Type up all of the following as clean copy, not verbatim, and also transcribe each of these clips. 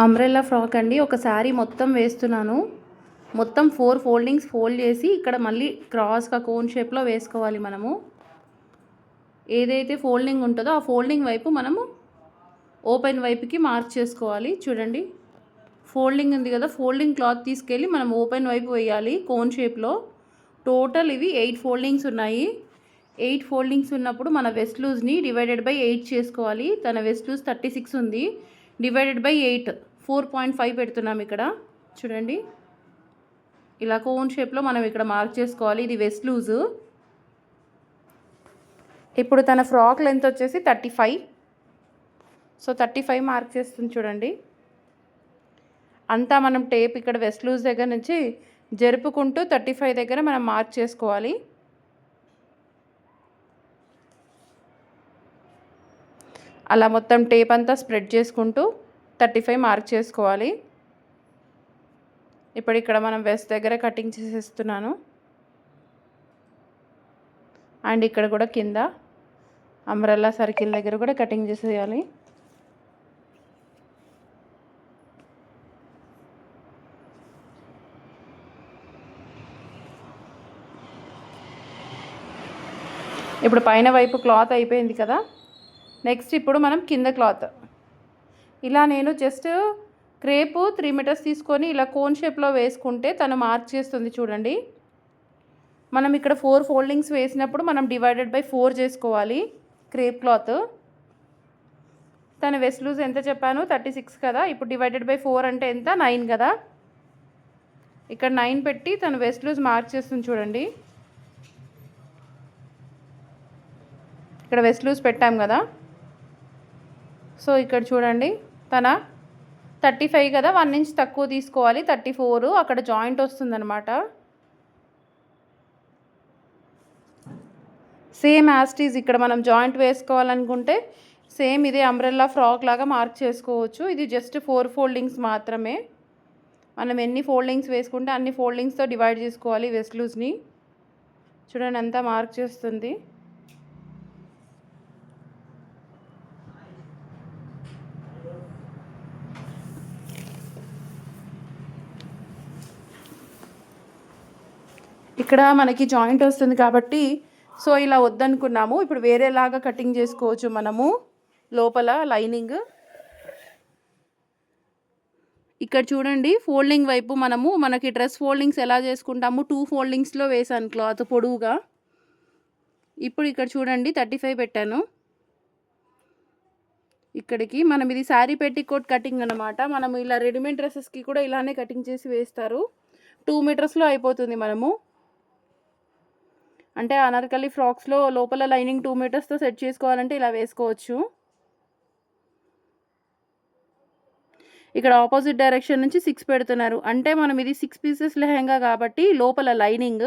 Umbrella frock అండి. ఒక శారీ మొత్తం వేస్తున్నాను. మొత్తం 4 ఫోల్డింగ్స్ ఫోల్డ్ చేసి ఇక్కడ మళ్ళీ క్రాస్‌గా కోన్ షేప్‌లో వేసుకోవాలి మనము. ఏదైతే ఫోల్డింగ్ ఉంటుందో ఆ ఫోల్డింగ్ వైపు మనము ఓపెన్ వైపుకి మార్క్ చేసుకోవాలి. చూడండి, ఫోల్డింగ్ ఉంది కదా, ఫోల్డింగ్ క్లాత్ తీసుకెళ్ళి మనం ఓపెన్ వైపు వేయాలి కోన్ షేప్‌లో. టోటల్ ఇవి 8 ఫోల్డింగ్స్ ఉన్నాయి. 8 ఫోల్డింగ్స్ ఉన్నప్పుడు మన వెస్ట్ లూజ్ని డివైడెడ్ బై 8 చేసుకోవాలి. తన వెస్ట్ లూజ్ 36 ఉంది. డివైడెడ్ బై 8 4.5 పెడుతున్నాం ఇక్కడ. చూడండి, ఇలా కోన్ షేప్లో మనం ఇక్కడ మార్క్ చేసుకోవాలి. ఇది వెస్ట్ లూజు. ఇప్పుడు తన ఫ్రాక్ లెంత్ వచ్చేసి 35. సో 35 మార్క్ చేస్తుంది చూడండి. అంతా మనం టేప్ ఇక్కడ వెస్ట్ లూజ్ దగ్గర నుంచి జరుపుకుంటూ 35 దగ్గర మనం మార్క్ చేసుకోవాలి. అలా మొత్తం టేప్ అంతా స్ప్రెడ్ చేసుకుంటూ 35 మార్క్ చేసుకోవాలి. ఇప్పుడు ఇక్కడ మనం వెస్ట్ దగ్గర కటింగ్ చేసేస్తున్నాను. అండ్ ఇక్కడ కూడా కింద అంబ్రెల్లా సర్కిల్ దగ్గర కూడా కటింగ్ చేసేయాలి. ఇప్పుడు పైన వైపు క్లాత్ అయిపోయింది కదా. నెక్స్ట్ ఇప్పుడు మనం కింద క్లాత్ ఇలా నేను జస్ట్ క్రేపు 3 మీటర్స్ తీసుకొని ఇలా కోన్ షేప్లో వేసుకుంటే తను మార్క్ చేస్తుంది చూడండి. మనం ఇక్కడ 4 ఫోల్డింగ్స్ వేసినప్పుడు మనం డివైడెడ్ బై 4 చేసుకోవాలి క్రేప్ క్లాత్. తన వెస్ట్ లూజ్ ఎంత చెప్పాను, 36 కదా. ఇప్పుడు డివైడెడ్ బై 4 అంటే ఎంత, 9 కదా. ఇక్కడ 9 పెట్టి తను వెస్ట్ లూజ్ మార్క్ చేస్తుంది చూడండి. ఇక్కడ వెస్ట్ లూజ్ పెట్టాం కదా. సో ఇక్కడ చూడండి, తన 35 కదా, 1 ఇంచ్ తక్కువ తీసుకోవాలి. 34 అక్కడ జాయింట్ వస్తుందన్నమాట. సేమ్ యాస్టీజ్ ఇక్కడ మనం జాయింట్ వేసుకోవాలనుకుంటే సేమ్ ఇదే అంబ్రెల్లా ఫ్రాక్ లాగా మార్క్ చేసుకోవచ్చు. ఇది జస్ట్ 4 ఫోల్డింగ్స్ మాత్రమే. మనం ఎన్ని ఫోల్డింగ్స్ వేసుకుంటే అన్ని ఫోల్డింగ్స్తో డివైడ్ చేసుకోవాలి వెస్ట్ లూజ్ని. చూడండి అంతా మార్క్ చేస్తుంది. ఇక్కడ మనకి జాయింట్ వస్తుంది కాబట్టి సో ఇలా వద్దనుకున్నాము. ఇప్పుడు వేరేలాగా కటింగ్ చేసుకోవచ్చు మనము. లోపల లైనింగ్ ఇక్కడ చూడండి, ఫోల్డింగ్ వైపు మనకి డ్రెస్ ఫోల్డింగ్స్ ఎలా చేసుకుంటాము, 2 ఫోల్డింగ్స్లో వేసాను క్లాత్ పొడవుగా. ఇప్పుడు ఇక్కడ చూడండి 35 పెట్టాను. ఇక్కడికి మనం ఇది శారీ పెట్టికోట్ కటింగ్ అనమాట. మనం ఇలా రెడీమేడ్ డ్రెస్సెస్కి కూడా ఇలానే కటింగ్ చేసి వేస్తారు. 2 మీటర్స్లో అయిపోతుంది. మనము అంటే అనార్కలి ఫ్రాక్స్లో లోపల లైనింగ్ 2 మీటర్స్తో సెట్ చేసుకోవాలంటే ఇలా వేసుకోవచ్చు. ఇక్కడ ఆపోజిట్ డైరెక్షన్ నుంచి 6 పెడుతున్నారు. అంటే మనం ఇది 6 పీసెస్ లెహంగా కాబట్టి లోపల లైనింగ్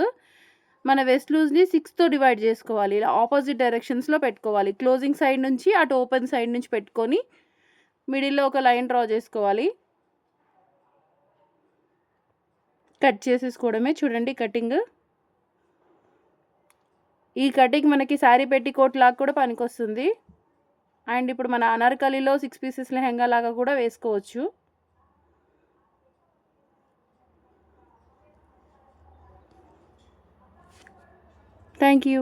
మన వెస్ట్ లూజ్ని 6తో డివైడ్ చేసుకోవాలి. ఇలా ఆపోజిట్ డైరెక్షన్స్లో పెట్టుకోవాలి. క్లోజింగ్ సైడ్ నుంచి అటు ఓపెన్ సైడ్ నుంచి పెట్టుకొని మిడిల్లో ఒక లైన్ డ్రా చేసుకోవాలి. కట్ చేసేసుకోవడమే. చూడండి కటింగ్. ఈ కటింగ్ మనకి శారీ పెట్టికోట్ లాగా కూడా పనికొస్తుంది. అండ్ ఇప్పుడు మన అనార్కలిలో 6 పీసెస్ లెహంగా లాగా కూడా వేసుకోవచ్చు. Thank you.